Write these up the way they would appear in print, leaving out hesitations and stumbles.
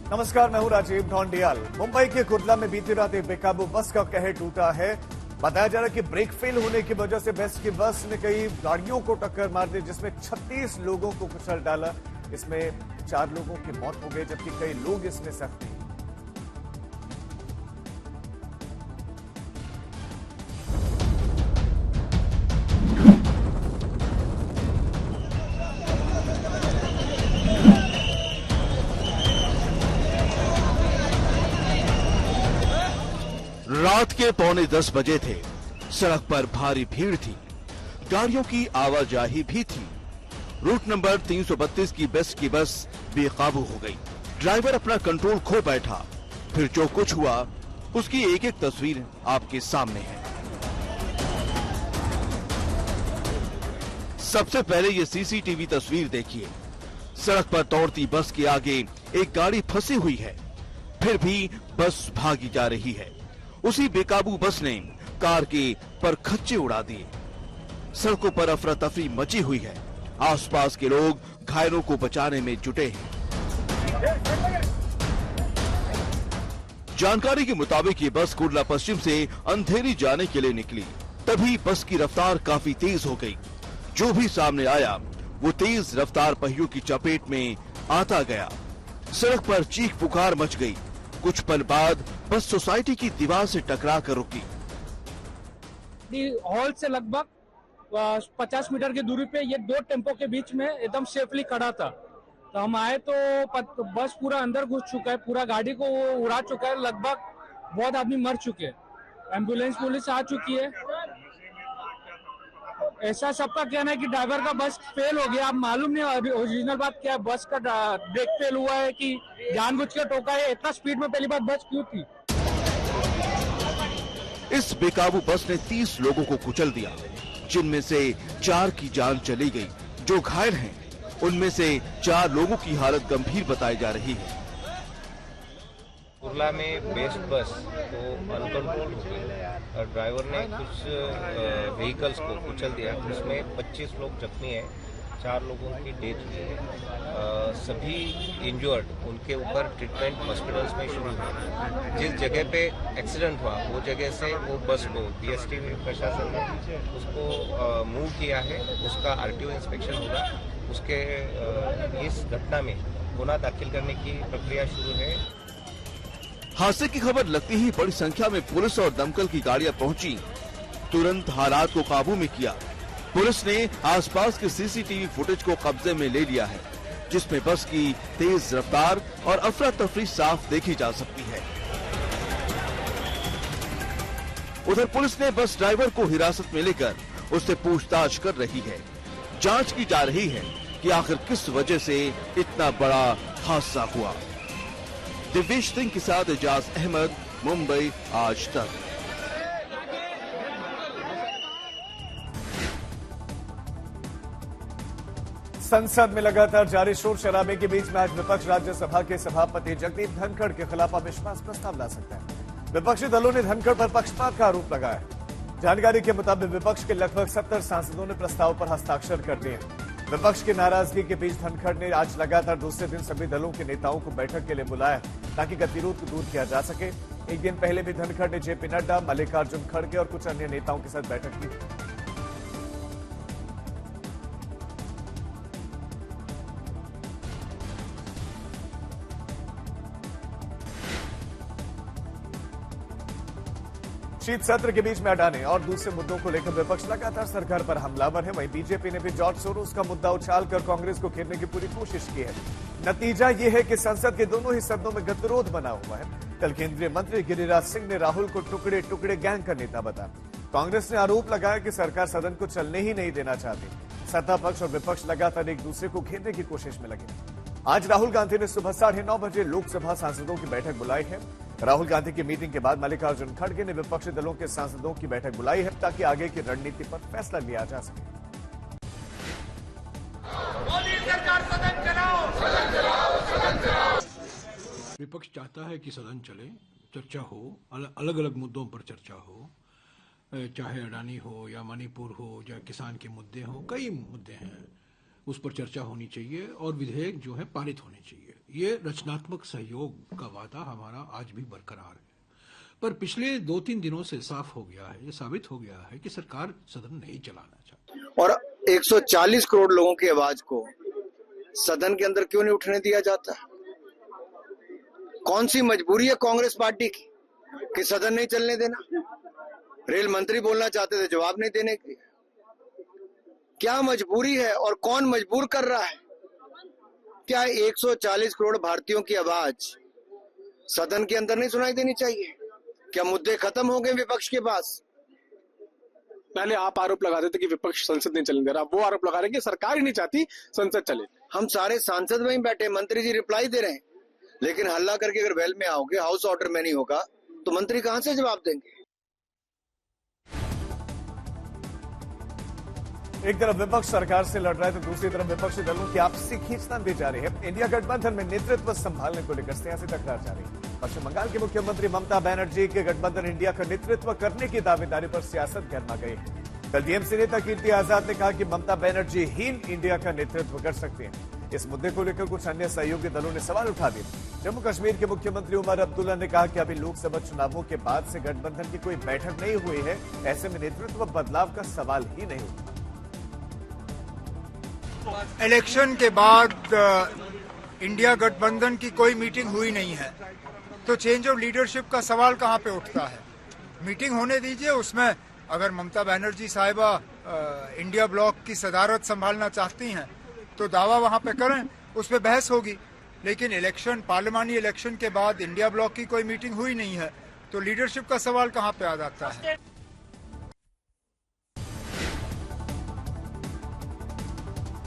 नमस्कार, मैं हूं राजीव ढोंडियाल। मुंबई के कुर्ला में बीती रात एक बेकाबू बस का कहर टूटा है। बताया जा रहा है कि ब्रेक फेल होने की वजह से बस ने कई गाड़ियों को टक्कर मार दी, जिसमें 36 लोगों को कुचल डाला। इसमें 4 लोगों की मौत हो गई, जबकि कई लोग इसमें जख्मी। रात के 9:45 बजे थे। सड़क पर भारी भीड़ थी, गाड़ियों की आवाजाही भी थी। रूट नंबर 332 की बेस्ट की बस बेकाबू हो गई। ड्राइवर अपना कंट्रोल खो बैठा। फिर जो कुछ हुआ उसकी एक एक तस्वीर आपके सामने है। सबसे पहले ये सीसीटीवी तस्वीर देखिए। सड़क पर दौड़ती बस के आगे एक गाड़ी फंसी हुई है, फिर भी बस भागी जा रही है। उसी बेकाबू बस ने कार के परखच्चे उड़ा दिए। सड़कों पर अफरा तफरी मची हुई है। आसपास के लोग घायलों को बचाने में जुटे हैं। जानकारी के मुताबिक ये बस कुर्ला पश्चिम से अंधेरी जाने के लिए निकली। तभी बस की रफ्तार काफी तेज हो गई। जो भी सामने आया वो तेज रफ्तार पहियों की चपेट में आता गया। सड़क पर चीख पुकार मच गई। कुछ पल बाद बस सोसाइटी की दीवार से टकरा कर रुकी। हॉल से लगभग 50 मीटर की दूरी पे ये 2 टेम्पो के बीच में एकदम सेफली खड़ा था। तो हम आए तो बस पूरा अंदर घुस चुका है, पूरा गाड़ी को उड़ा चुका है। लगभग बहुत आदमी मर चुके हैं। एम्बुलेंस पुलिस आ चुकी है। ऐसा सबका कहना है कि ड्राइवर का बस फेल हो गया। अब मालूम नहीं ओरिजिनल बात क्या है, बस का ब्रेक फेल हुआ है कि जानबूझ के टोका है। इतना स्पीड में पहली बार बस क्यों थी? इस बेकाबू बस ने 30 लोगों को कुचल दिया, जिनमें से 4 की जान चली गई। जो घायल हैं उनमें से 4 लोगों की हालत गंभीर बताई जा रही है। कुर्ला में बेस्ट बस तो अनकंट्रोल हो गई और ड्राइवर ने कुछ व्हीकल्स को कुचल दिया। उसमें 25 लोग जख्मी हैं, 4 लोगों की डेथ हुई है। सभी इंजर्ड उनके ऊपर ट्रीटमेंट हॉस्पिटल्स में शुरू हुआ। जिस जगह पे एक्सीडेंट हुआ वो जगह से वो बस को बीएसटी प्रशासन ने उसको मूव किया है। उसका आरटीओ इंस्पेक्शन होगा। उसके इस घटना में गुना दाखिल करने की प्रक्रिया शुरू है। हादसे की खबर लगती ही बड़ी संख्या में पुलिस और दमकल की गाड़ियां पहुंची। तुरंत हालात को काबू में किया। पुलिस ने आसपास के सीसीटीवी फुटेज को कब्जे में ले लिया है, जिसमें बस की तेज रफ्तार और अफरा तफरी साफ देखी जा सकती है। उधर पुलिस ने बस ड्राइवर को हिरासत में लेकर उससे पूछताछ कर रही है। जांच की जा रही है कि आखिर किस वजह से इतना बड़ा हादसा हुआ। दिव्येश सिंह के साथ एजाज अहमद, मुंबई आज तक। संसद में लगातार जारी शोर शराबे के बीच में आज विपक्ष राज्यसभा के सभापति जगदीप धनखड़ के खिलाफ अविश्वास प्रस्ताव ला सकता है। विपक्षी दलों ने धनखड़ पर पक्षपात का आरोप लगाया। जानकारी के मुताबिक विपक्ष के लगभग 70 सांसदों ने प्रस्ताव पर हस्ताक्षर कर दिए। विपक्ष की नाराजगी के बीच धनखड़ ने आज लगातार दूसरे दिन सभी दलों के नेताओं को बैठक के लिए बुलाया, ताकि गतिरोध को दूर किया जा सके। एक दिन पहले भी धनखड़ ने जेपी नड्डा, मल्लिकार्जुन खड़गे और कुछ अन्य नेताओं के साथ बैठक की। शीत सत्र के बीच में अडानी और दूसरे मुद्दों को लेकर विपक्ष लगातार सरकार पर हमलावर है। वहीं बीजेपी ने भी जॉर्ज सोरोस का मुद्दा उछालकर कांग्रेस को घेरने की पूरी कोशिश की है। नतीजा ये है कि संसद के दोनों ही सदनों में गतिरोध बना हुआ है। कल केंद्रीय मंत्री गिरिराज सिंह ने राहुल को टुकड़े टुकड़े गैंग का नेता बताया। कांग्रेस ने आरोप लगाया कि सरकार सदन को चलने ही नहीं देना चाहती। सत्ता पक्ष और विपक्ष लगातार एक दूसरे को घेरने की कोशिश में लगे। आज राहुल गांधी ने सुबह 9:30 बजे लोकसभा सांसदों की बैठक बुलाई है। राहुल गांधी की मीटिंग के बाद मल्लिकार्जुन खड़गे ने विपक्षी दलों के सांसदों की बैठक बुलाई है, ताकि आगे की रणनीति पर फैसला लिया जा सके। मोदी सरकार सदन चलाओ, सदन चलाओ, सदन चलाओ। विपक्ष चाहता है कि सदन चले, चर्चा हो, अलग अलग मुद्दों पर चर्चा हो, चाहे अडानी हो या मणिपुर हो या किसान के मुद्दे हो, कई मुद्दे हैं। उस पर चर्चा होनी चाहिए और विधेयक जो है पारित होने चाहिए। ये रचनात्मक सहयोग का वादा हमारा आज भी बरकरार है। पर पिछले 2-3 दिनों से साफ हो गया है, ये साबित हो गया है कि सरकार सदन नहीं चलाना चाहती। और 140 करोड़ लोगों की आवाज को सदन के अंदर क्यों नहीं उठने दिया जाता? कौन सी मजबूरी है कांग्रेस पार्टी की कि सदन नहीं चलने देना? रेल मंत्री बोलना चाहते थे, जवाब नहीं देने के। क्या मजबूरी है और कौन मजबूर कर रहा है? क्या 140 करोड़ भारतीयों की आवाज सदन के अंदर नहीं सुनाई देनी चाहिए? क्या मुद्दे खत्म हो गए विपक्ष के पास? पहले आप आरोप लगाते थे कि विपक्ष संसद नहीं चलने दे रहा, वो आरोप लगा रहे हैं कि सरकार ही नहीं चाहती संसद चले। हम सारे सांसद वहीं बैठे, मंत्री जी रिप्लाई दे रहे हैं, लेकिन हल्ला करके अगर वेल में आओगे, हाउस ऑर्डर में नहीं होगा, तो मंत्री कहां से जवाब देंगे? एक तरफ विपक्ष सरकार से लड़ रहा है तो दूसरी तरफ विपक्षी दलों की आपसी खींचतान भी जारी है। इंडिया गठबंधन में नेतृत्व संभालने को लेकर सियासी तकरार जारी है। पश्चिम बंगाल की मुख्यमंत्री ममता बनर्जी के गठबंधन इंडिया का नेतृत्व करने की दावेदारी पर सियासत गर्मा गई है। कल टीएमसी नेता कीर्ति आजाद ने कहा कि ममता बनर्जी हीन इंडिया का नेतृत्व कर सकती हैं। इस मुद्दे को लेकर कुछ अन्य सहयोगी दलों ने सवाल उठा दिए। जम्मू कश्मीर के मुख्यमंत्री उमर अब्दुल्ला ने कहा कि अभी लोकसभा चुनावों के बाद से गठबंधन की कोई बैठक नहीं हुई है, ऐसे में नेतृत्व बदलाव का सवाल ही नहीं होता। इलेक्शन के बाद इंडिया गठबंधन की कोई मीटिंग हुई नहीं है, तो चेंज ऑफ लीडरशिप का सवाल कहां पे उठता है? मीटिंग होने दीजिए, उसमें अगर ममता बनर्जी साहिबा इंडिया ब्लॉक की सदारत संभालना चाहती हैं तो दावा वहां पे करें, उस पर बहस होगी। लेकिन इलेक्शन, पार्लियामानी इलेक्शन के बाद इंडिया ब्लॉक की कोई मीटिंग हुई नहीं है, तो लीडरशिप का सवाल कहां पे आ जाता है?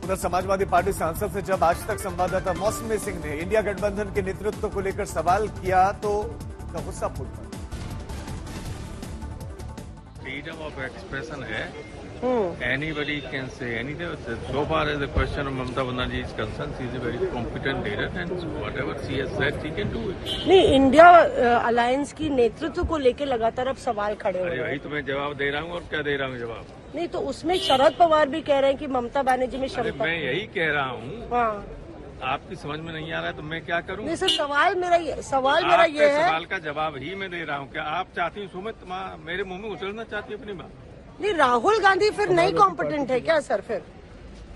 उधर समाजवादी पार्टी सांसद से जब आज तक संवाददाता मौसमी सिंह ने इंडिया गठबंधन के नेतृत्व को लेकर सवाल किया तो उनका गुस्सा फूट पड़ा। फ्रीडम ऑफ एक्सप्रेशन है, anybody can say anything. So far as the question of Mamata Banerjee is concerned, she is a very competent leader and whatever she has said she can do it. नहीं, इंडिया अलायंस की नेतृत्व को लेकर लगातार अब सवाल खड़े हो रहे हैं। वही तो मैं जवाब दे रहा हूँ, और क्या दे रहा हूँ जवाब? नहीं, तो उसमें शरद पवार भी कह रहे हैं कि ममता बनर्जी में क्षमता। मैं यही कह रहा हूँ। हाँ, आपकी समझ में नहीं आ रहा है तो मैं क्या करूँ? नहीं सर, सवाल मेरा ये है। सवाल का जवाब ही मैं दे रहा हूँ। क्या आप चाहती हूँ सुमित मेरे मुंह में उछलना चाहती है अपनी बात? नहीं, राहुल गांधी फिर नहीं कॉम्पिटेंट है क्या सर? फिर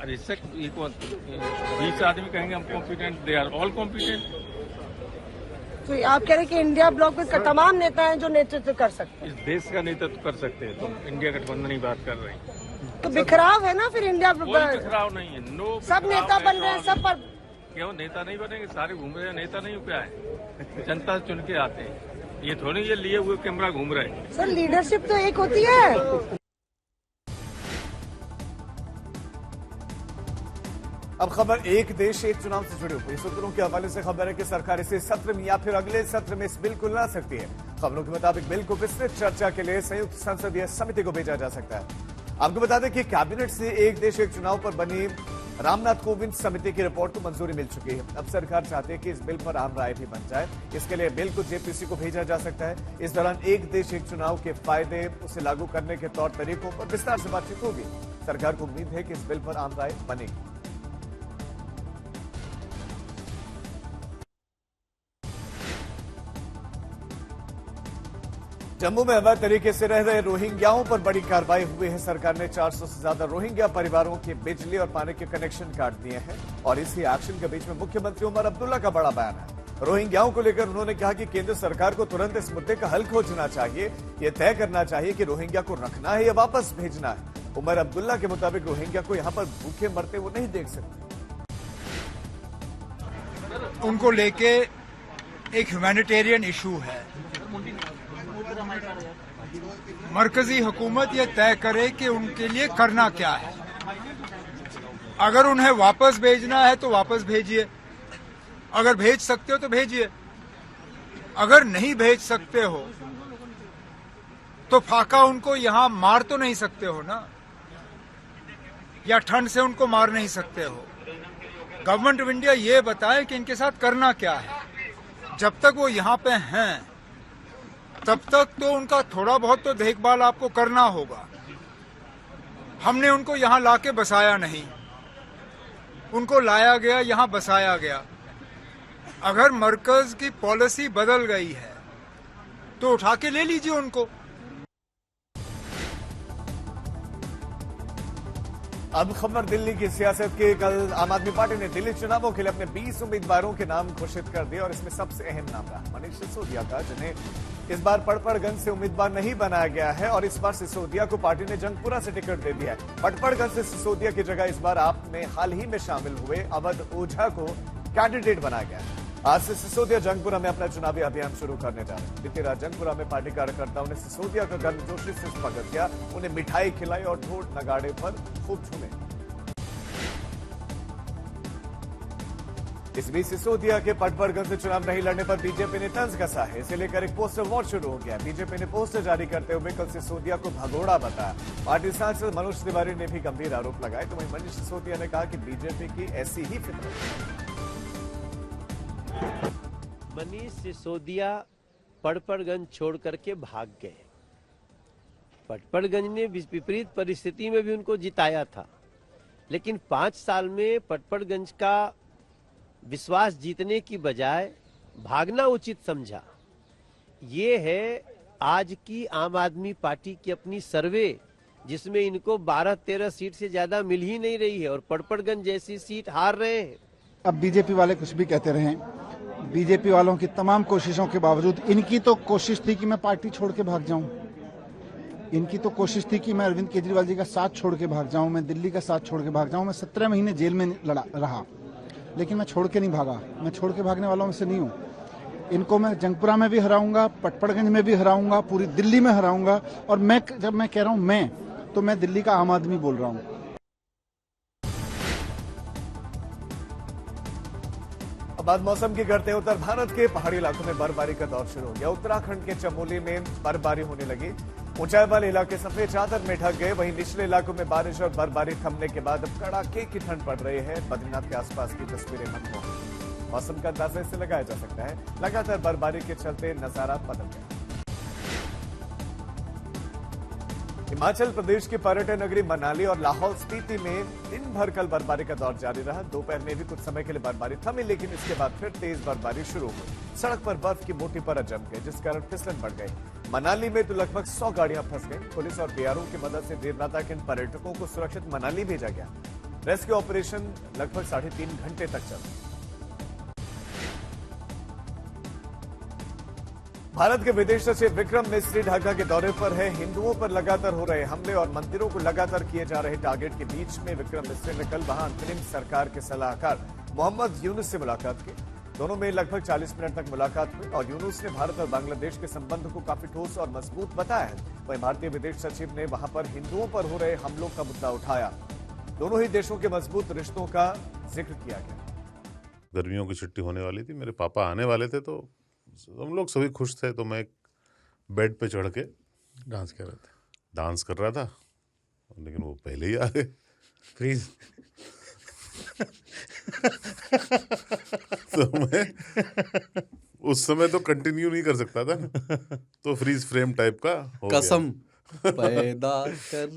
अरे इससे 20 आदमी कहेंगे हम competent, they are all competent. तो आप कह रहे हैं कि इंडिया ब्लॉक में तमाम नेता हैं जो नेतृत्व कर सकते हैं, इस देश का नेतृत्व कर सकते हैं। तुम इंडिया गठबंधन की बात कर रहे हैं तो बिखराव है ना फिर इंडिया। बिखराव नहीं है, नो। सब नेता बन रहे हैं, सब पर क्यों नेता नहीं बनेंगे? सारे घूम रहे हैं, नेता नहीं क्या है? जनता चुन के आते हैं, ये थोड़ी ये लिए हुए कैमरा घूम रहे हैं। सर, लीडरशिप तो एक होती है। अब खबर एक देश एक चुनाव से जुड़ी हुई सूत्रों के हवाले से खबर है कि सरकार इसे सत्र में या फिर अगले सत्र में इस बिल को ला सकती है। खबरों के मुताबिक बिल को विस्तृत चर्चा के लिए संयुक्त संसदीय समिति को भेजा जा सकता है। आपको बता दें कि कैबिनेट से एक देश एक चुनाव पर बनी रामनाथ कोविंद समिति की रिपोर्ट को मंजूरी मिल चुकी है। अब सरकार चाहती है कि इस बिल पर आम राय भी बन जाए। इसके लिए बिल को जेपीसी को भेजा जा सकता है। इस दौरान एक देश एक चुनाव के फायदे, उसे लागू करने के तौर तरीकों पर विस्तार से बातचीत होगी। सरकार को उम्मीद है कि इस बिल पर आम राय बनेगी। जम्मू में अवैध तरीके से रह रहे रोहिंग्याओं पर बड़ी कार्रवाई हुई है। सरकार ने 400 से ज्यादा रोहिंग्या परिवारों के बिजली और पानी के कनेक्शन काट दिए हैं और इसी एक्शन के बीच में मुख्यमंत्री उमर अब्दुल्ला का बड़ा बयान है। रोहिंग्याओं को लेकर उन्होंने कहा कि केंद्र सरकार को तुरंत इस मुद्दे का हल खोजना चाहिए। यह तय करना चाहिए कि रोहिंग्या को रखना है या वापस भेजना है। उमर अब्दुल्ला के मुताबिक रोहिंग्या को यहां पर भूखे मरते वो नहीं देख सकते। उनको लेके एक ह्यूमैनिटेरियन इशू है। मरकजी हुकूमत ये तय करे कि उनके लिए करना क्या है। अगर उन्हें वापस भेजना है तो वापस भेजिए, अगर भेज सकते हो तो भेजिए, अगर नहीं भेज सकते हो तो फाका उनको यहां मार तो नहीं सकते हो ना, या ठंड से उनको मार नहीं सकते हो। गवर्नमेंट ऑफ इंडिया ये बताए कि इनके साथ करना क्या है। जब तक वो यहां पे हैं तब तक तो उनका थोड़ा बहुत तो देखभाल आपको करना होगा। हमने उनको यहां लाके बसाया नहीं, उनको लाया गया, यहां बसाया गया। अगर मरकज की पॉलिसी बदल गई है तो उठा के ले लीजिए उनको। अब खबर दिल्ली की सियासत की। कल आम आदमी पार्टी ने दिल्ली चुनावों के लिए अपने 20 उम्मीदवारों के नाम घोषित कर दिए और इसमें सबसे अहम नाम रहा मनीष सिसोदिया का, जिन्हें इस बार पड़पड़गंज से उम्मीदवार नहीं बनाया गया है और इस बार सिसोदिया को पार्टी ने जंगपुरा से टिकट दे दिया है। पड़पड़गंज से सिसोदिया की जगह इस बार आप में हाल ही में शामिल हुए अवध ओझा को कैंडिडेट बनाया गया है। आज से सिसोदिया जंगपुरा में अपना चुनावी अभियान शुरू करने जा रहे हैं। बीती रात जंगपुरा में पार्टी कार्यकर्ताओं ने सिसोदिया का गर्मजोशी से स्वागत किया, उन्हें मिठाई खिलाई और ढोल नगाड़े पर खूब झूमे। इस बीच सिसोदिया के पटपड़गंज से चुनाव नहीं लड़ने पर बीजेपी ने तंज कसा है। इसे लेकर एक पोस्टर वॉर शुरू हो गया। बीजेपी ने पोस्टर जारी करते हुए कल सिसोदिया को भगोड़ा बताया। पार्टी सांसद मनोज तिवारी ने भी गंभीर आरोप लगाए, तो वहीं मनीष सिसोदिया ने कहा कि बीजेपी की ऐसी ही फितरत है। मनीष सिसोदिया पटपड़गंज छोड़ करके भाग गए। पटपड़गंज ने विपरीत परिस्थिति में भी उनको जिताया था, लेकिन 5 साल में पटपड़गंज का विश्वास जीतने की बजाय भागना उचित समझा। ये है आज की आम आदमी पार्टी की अपनी सर्वे, जिसमें इनको 12-13 सीट से ज्यादा मिल ही नहीं रही है और पटपड़गंज जैसी सीट हार रहे हैं। अब बीजेपी वाले कुछ भी कहते रहे, बीजेपी वालों की तमाम कोशिशों के बावजूद, इनकी तो कोशिश थी कि मैं पार्टी छोड़ के भाग जाऊं, इनकी तो कोशिश थी कि मैं अरविंद केजरीवाल जी का साथ छोड़ के भाग जाऊं, मैं दिल्ली का साथ छोड़ के भाग जाऊं। मैं 17 महीने जेल में रहा, लेकिन मैं छोड़ के नहीं भागा। मैं छोड़ के भागने वालों में से नहीं हूं। इनको मैं जंगपुरा में भी हराऊंगा, पटपड़गंज में भी हराऊंगा, पूरी दिल्ली में हराऊंगा। और मैं जब मैं कह रहा हूं तो मैं दिल्ली का आम आदमी बोल रहा हूं। अब बात मौसम की करते हैं। उत्तर भारत के पहाड़ी इलाकों में बर्फबारी का दौर शुरू हो गया। उत्तराखंड के चमोली में बर्फबारी होने लगी। ऊंचाई वाले इलाके सफेद चादर में ढक गए। वहीं निचले इलाकों में बारिश और बर्फबारी थमने के बाद अब कड़ाके की ठंड पड़ रही है। बद्रीनाथ के आसपास की तस्वीरें मनमोहक। मौसम का अंदाजा इससे लगाया जा सकता है, लगातार बर्फबारी के चलते नजारा बदल गया। हिमाचल प्रदेश की पर्यटन नगरी मनाली और लाहौल स्पीति में दिन भर कल बर्फबारी का दौर जारी रहा। दोपहर में भी कुछ समय के लिए बर्फबारी थमी, लेकिन इसके बाद फिर तेज बर्फबारी शुरू हुई। सड़क पर बर्फ की मोटी परत जम गई, जिस कारण फिसलन बढ़ गई। मनाली में तो लगभग 100 गाड़ियां फंस गई। पुलिस और बीआरओ की मदद से देर रात तक इन पर्यटकों को सुरक्षित मनाली भेजा गया। रेस्क्यू ऑपरेशन लगभग 3.5 घंटे तक चला। भारत के विदेश सचिव विक्रम मिस्री ढाका के दौरे पर है। हिंदुओं पर लगातार हो रहे हमले और मंदिरों को लगातार किए जा रहे टारगेट के बीच में विक्रम मिस्री ने कल वहां अंतरिम सरकार के सलाहकार मोहम्मद यूनुस से मुलाकात की। दोनों में लगभग 40 मिनट तक मुलाकात हुई और यूनुस ने भारत और बांग्लादेश के संबंध को काफी ठोस और मजबूत बताया है। वहीं भारतीय विदेश सचिव ने वहां पर हिंदुओं पर हो रहे हमलों का मुद्दा उठाया। दोनों ही देशों के मजबूत रिश्तों का जिक्र किया गया। गर्मियों की छुट्टी होने वाली थी, मेरे पापा आने वाले थे, तो हम लोग सभी खुश थे। तो मैं बेड पे चढ़ के डांस कर रहा था, लेकिन वो पहले ही आ गए। फ्रीज तो मैं उस समय तो कंटिन्यू नहीं कर सकता था, तो फ्रीज फ्रेम टाइप का हो कसम गया। पैदा कर